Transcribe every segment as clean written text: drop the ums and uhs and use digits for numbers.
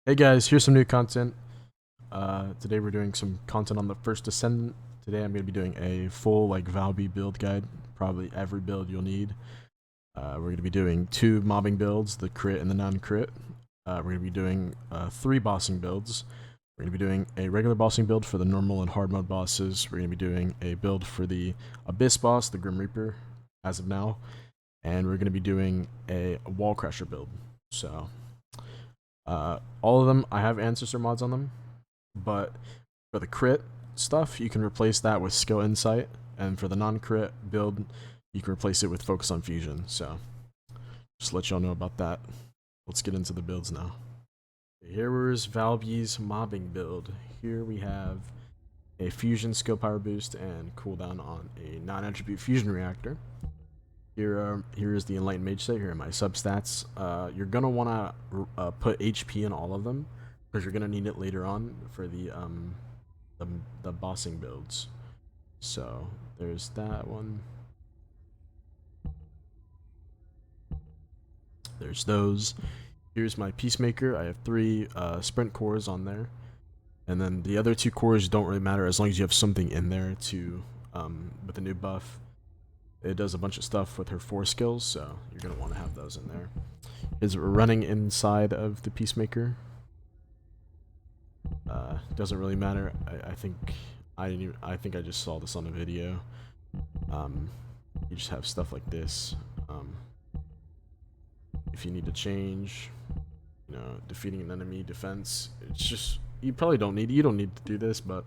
Hey guys, here's some new content. Today we're doing some content on the First Descendant. Today I'm going to be doing a full Valby build guide, probably every build you'll need. We're going to be doing 2 mobbing builds, the crit and the non-crit. We're going to be doing 3 bossing builds. We're going to be doing a regular bossing build for the normal and hard mode bosses. We're going to be doing a build for the Abyss boss, the Grim Reaper, as of now. And we're going to be doing a wall crasher build. So all of them, I have ancestor mods on them, but for the crit stuff, you can replace that with skill insight, and for the non-crit build, you can replace it with focus on fusion. So just to let y'all know about that. Let's get into the builds now. Here is Valby's mobbing build. Here we have a fusion skill power boost and cooldown on a non-attribute fusion reactor. Here is the Enlightened Mage set. Here are my substats. You're gonna wanna put HP in all of them because you're gonna need it later on for the bossing builds. So there's that one. There's those. Here's my Peacemaker. I have 3 sprint cores on there, and then the other 2 cores don't really matter as long as you have something in there to with the new buff. It does a bunch of stuff with her 4 skills, so you're going to want to have those in there. Is running inside of the Peacemaker. Doesn't really matter. I think I just saw this on a video. You just have stuff like this. If you need to change, defeating an enemy defense, it's just you don't need to do this, but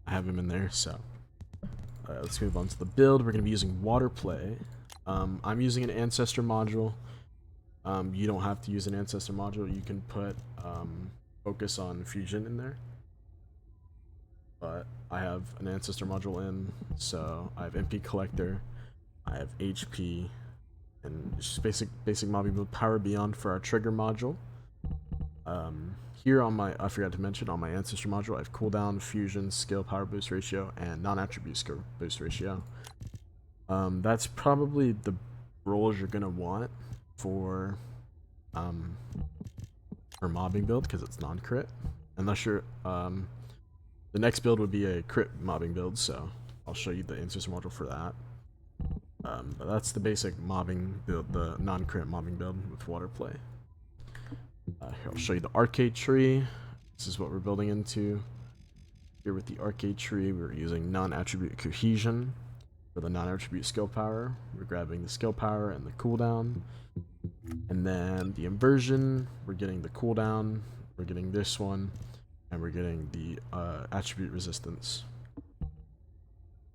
I have him in there, so. Let's move on to the build. We're going to be using water play. I'm using an ancestor module. You don't have to use an ancestor module. You can put focus on fusion in there. But I have an ancestor module in, so I have MP collector, I have HP, and it's just basic mobbing build. Power beyond for our trigger module. Here on my, I forgot to mention, on my ancestor module, I have cooldown, fusion, skill, power boost ratio, and non-attribute skill boost ratio. That's probably the roles you're gonna want for mobbing build because it's non-crit. Unless you're, the next build would be a crit mobbing build, so I'll show you the ancestor module for that. But that's the basic mobbing build, the non-crit mobbing build with water play. Here, I'll show you the arcade tree. This is what we're building into. Here with the arcade tree, we're using non-attribute cohesion for the non-attribute skill power. We're grabbing the skill power and the cooldown. And then the inversion, we're getting the cooldown, we're getting this one, and we're getting the attribute resistance.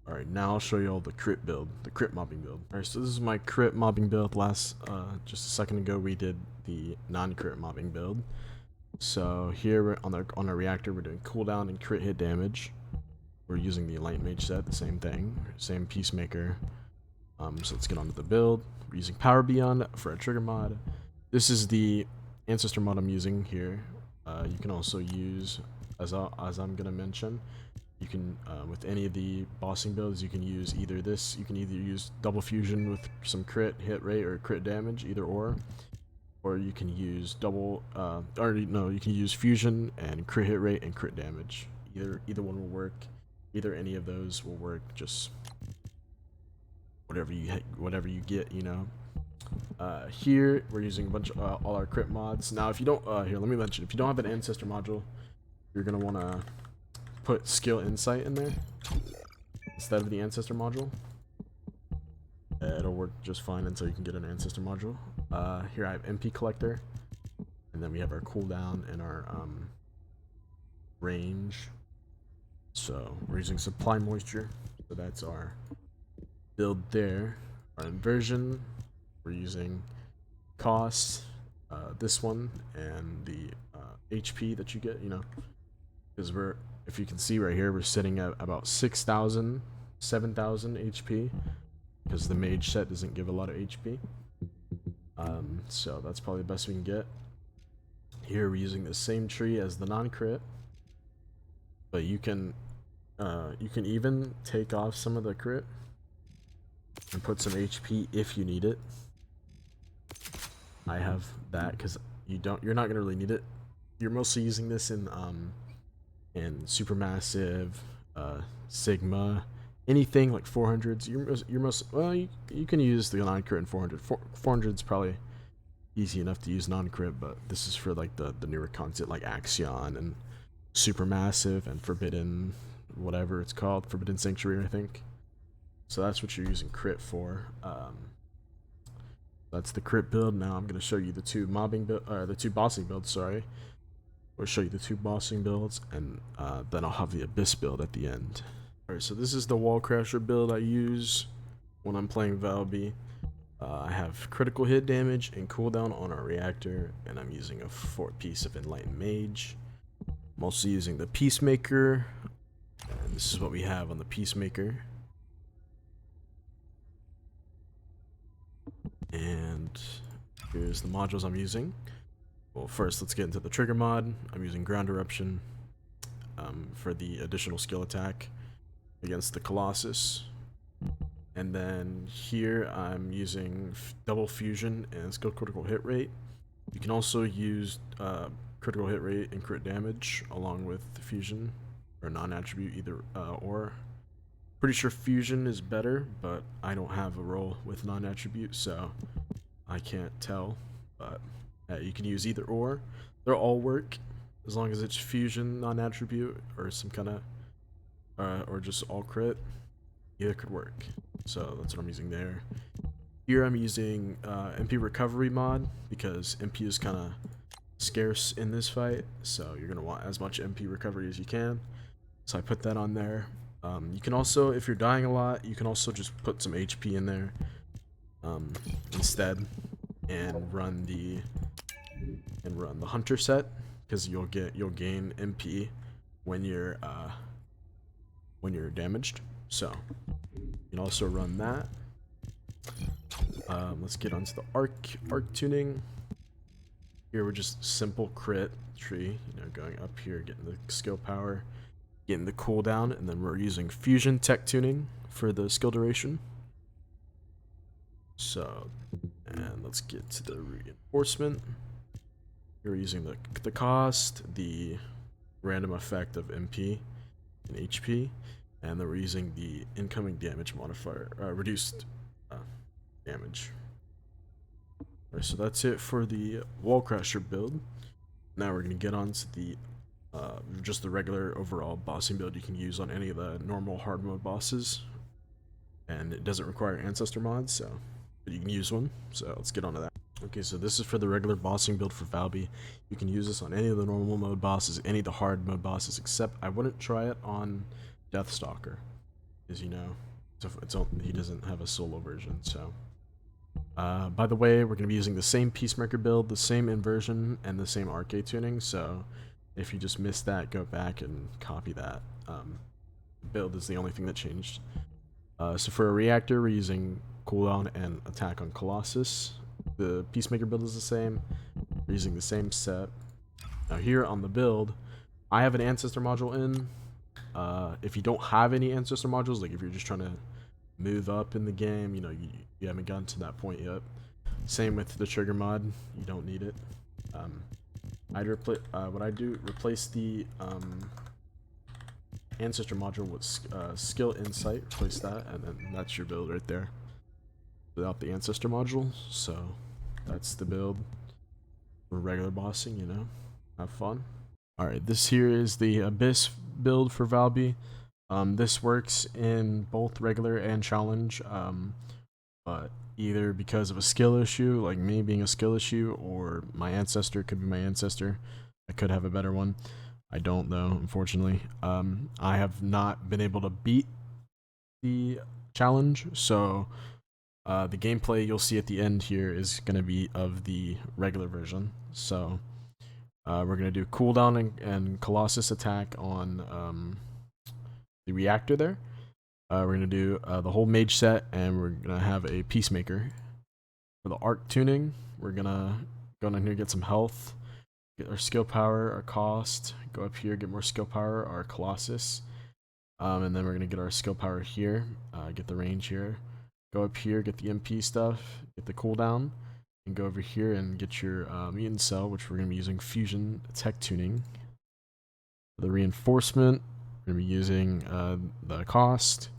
Alright, now I'll show you all the crit build, the crit mobbing build. Alright, so this is my crit mobbing build. Just a second ago we did the non-crit mobbing build. So here on our reactor we're doing cooldown and crit hit damage. We're using the Enlightened Mage set, the same thing, same Peacemaker. So let's get on to the build. We're using Power Beyond for our trigger mod. This is the ancestor mod I'm using here. You can also use, as I'm gonna mention, you can, with any of the bossing builds, you can use either this. You can either use double fusion with some crit hit rate or crit damage, either or you can use you can use fusion and crit hit rate and crit damage. Either one will work. Either any of those will work. Just whatever you get, Here we're using a bunch of all our crit mods. Now, if you don't, here let me mention, if you don't have an ancestor module, you're gonna want to put skill insight in there instead of the ancestor module. It'll work just fine until you can get an ancestor module. Here I have MP collector, and then we have our cooldown and our range. So we're using supply moisture, so that's our build there. Our inversion, we're using cost, this one, and the HP that you get, because if you can see right here, we're sitting at about 6,000, 7,000 HP, because the mage set doesn't give a lot of HP. So that's probably the best we can get. Here we're using the same tree as the non-crit, but you can even take off some of the crit and put some HP if you need it. I have that because you're not gonna really need it. you're mostly using this in supermassive, sigma, anything like 400s. You're most well. You can use the non-crit in 400. 400's probably easy enough to use non-crit, but this is for like the newer content like Axion and supermassive and forbidden, whatever it's called, forbidden sanctuary, I think. So that's what you're using crit for. That's the crit build. Now I'm going to show you the two bossing builds. Sorry, I'll show you the two bossing builds, and then I'll have the abyss build at the end. All right, so this is the wall crasher build I use when I'm playing Valby. I have critical hit damage and cooldown on our reactor, and I'm using a 4-piece of Enlightened Mage. I'm also using the Peacemaker, and this is what we have on the Peacemaker. And here's the modules I'm using. Well, first let's get into the trigger mod. I'm using Ground Eruption for the additional skill attack against the Colossus. And then here I'm using double fusion and skill critical hit rate. You can also use critical hit rate and crit damage along with fusion or non-attribute, either or. Pretty sure fusion is better, but I don't have a roll with non-attribute, so I can't tell. But you can use either or. They'll all work as long as it's fusion, non-attribute, or some kind of or just all crit. Either could work. So that's what I'm using there. Here I'm using MP recovery mod because MP is kind of scarce in this fight, so you're gonna want as much MP recovery as you can. So I put that on there. You can also, if you're dying a lot, you can also just put some HP in there instead, and run the hunter set, because you'll gain MP when you're damaged. So you can also run that. Let's get onto the arc tuning. Here we're just simple crit tree, going up here, getting the skill power, getting the cooldown, and then we're using fusion tech tuning for the skill duration. So, and let's get to the reinforcement. Here we're using the cost, the random effect of MP and HP, and then we're using the incoming damage modifier, reduced damage. Alright, so that's it for the wall crasher build. Now we're gonna get on to the just the regular overall bossing build you can use on any of the normal hard mode bosses, and it doesn't require ancestor mods, but you can use one. So let's get on to that. Okay, so this is for the regular bossing build for Valby. You can use this on any of the normal mode bosses, any of the hard mode bosses, except I wouldn't try it on Deathstalker, because he doesn't have a solo version. So by the way, we're going to be using the same Peacemaker build, the same inversion, and the same arcade tuning, so if you just missed that, go back and copy that. Build is the only thing that changed. So for a reactor, we're using cooldown and attack on Colossus. The Peacemaker build is the same. We're using the same set. Now here on the build, I have an ancestor module in. If you don't have any ancestor modules, like if you're just trying to move up in the game, you haven't gotten to that point yet. Same with the trigger mod, you don't need it. Replace the ancestor module with skill insight, replace that, and then that's your build right there without the ancestor module. So that's the build for regular bossing, have fun. Alright, this here is the abyss build for Valby. This works in both regular and challenge, but either because of a skill issue, like me being a skill issue, or my ancestor could be my ancestor. I could have a better one. I don't though, unfortunately. I have not been able to beat the challenge, so the gameplay you'll see at the end here is going to be of the regular version. So we're going to do cooldown and Colossus attack on the reactor there. We're going to do the whole mage set, and we're going to have a Peacemaker. For the arc tuning, we're going to go down here, get some health, get our skill power, our cost, go up here, get more skill power, our Colossus, and then we're going to get our skill power here, get the range here, go up here, get the MP stuff, get the cooldown, and go over here and get your mutant cell, which we're going to be using fusion tech tuning. For the reinforcement, we're going to be using the cost,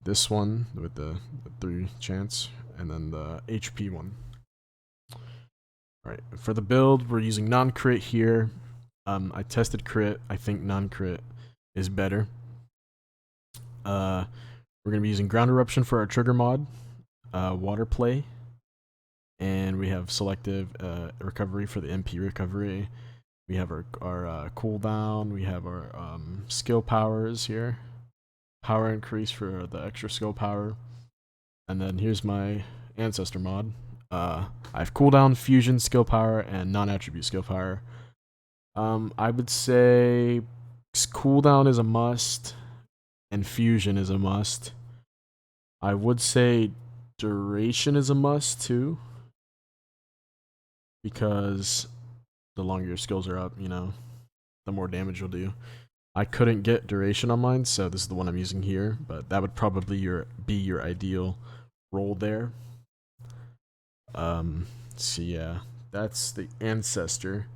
this one with the 3 chance, and then the HP one. Alright, for the build, we're using non-crit here. I tested crit. I think non-crit is better. We're going to be using ground eruption for our trigger mod, water play, and we have selective recovery for the MP recovery. We have our cooldown. We have our skill powers here. Power increase for the extra skill power. And then here's my ancestor mod. I have cooldown, fusion, skill power, and non-attribute skill power. I would say cooldown is a must, and fusion is a must. I would say duration is a must too, because the longer your skills are up, you know, the more damage you'll do. I couldn't get duration on mine, so this is the one I'm using here, but that would probably be your ideal roll there. So yeah, that's the ancestor.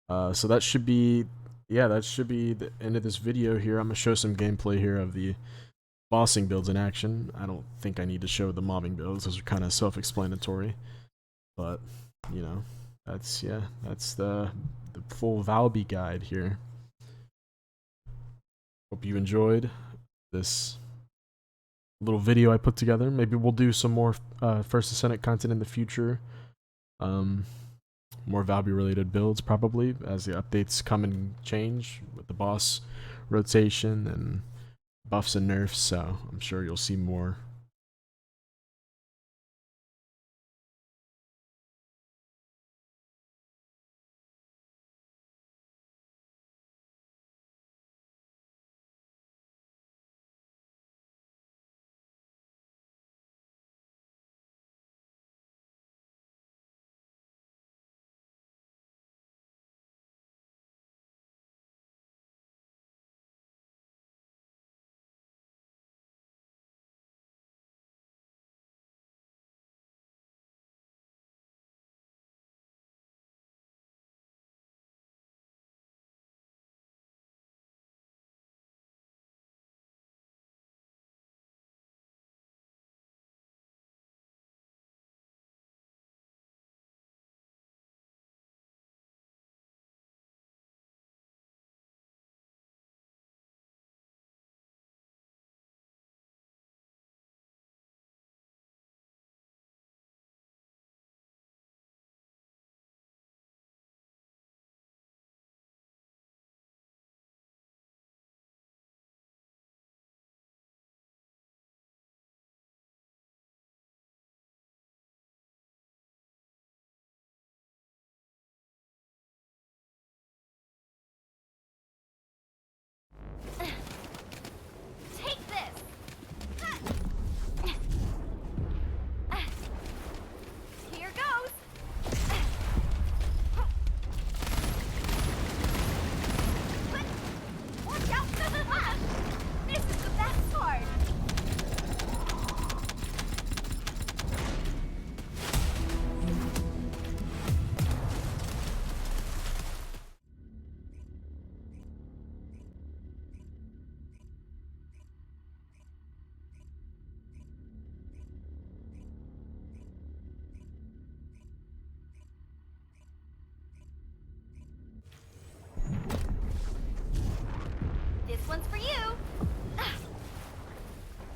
So that should be, yeah, that should be the end of this video here. I'm gonna show some gameplay here of the bossing builds in action. I don't think I need to show the mobbing builds. Those are kind of self-explanatory, but you know, that's, yeah, that's the full Valby guide here. Hope you enjoyed this little video I put together. Maybe we'll do some more First Descendant content in the future. More Valby related builds probably as the updates come and change with the boss rotation and buffs and nerfs, so I'm sure you'll see more. Take this! Here goes! Watch out for the flash! This is the best part! This one's for you!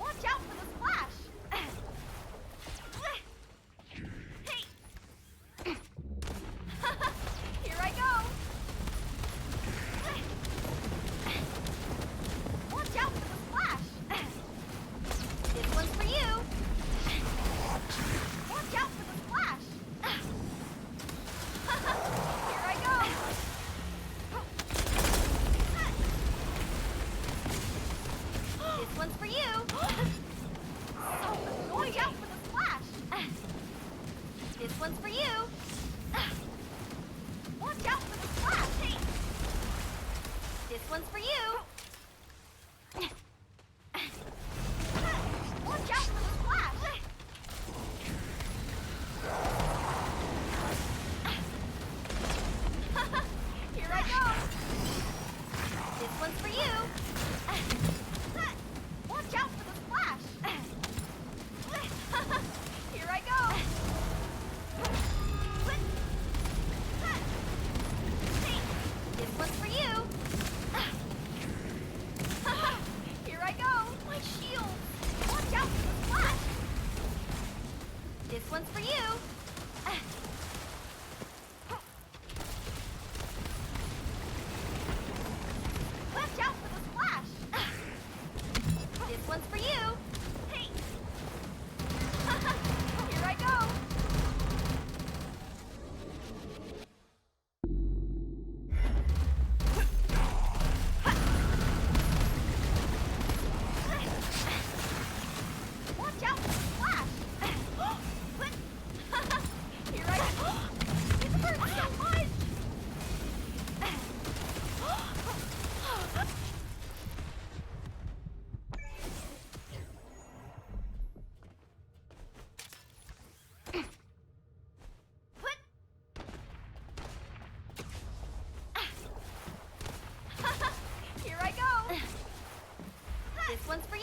Watch out for the splash! Hey! Here I go! Watch out for the splash! This one's for you! Watch out for the splash! Here I go! This one's for you! So annoying! Watch out for the splash! This one's for you! Watch out for the splash! Hey. This one's for you! Watch out for the splash! one's for you.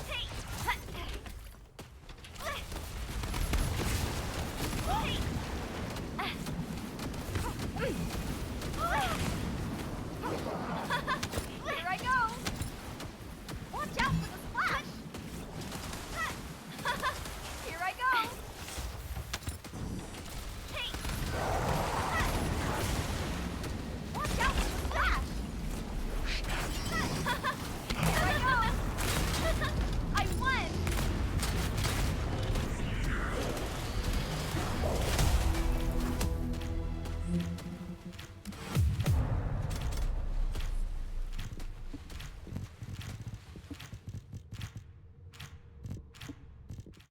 Hey. Hey.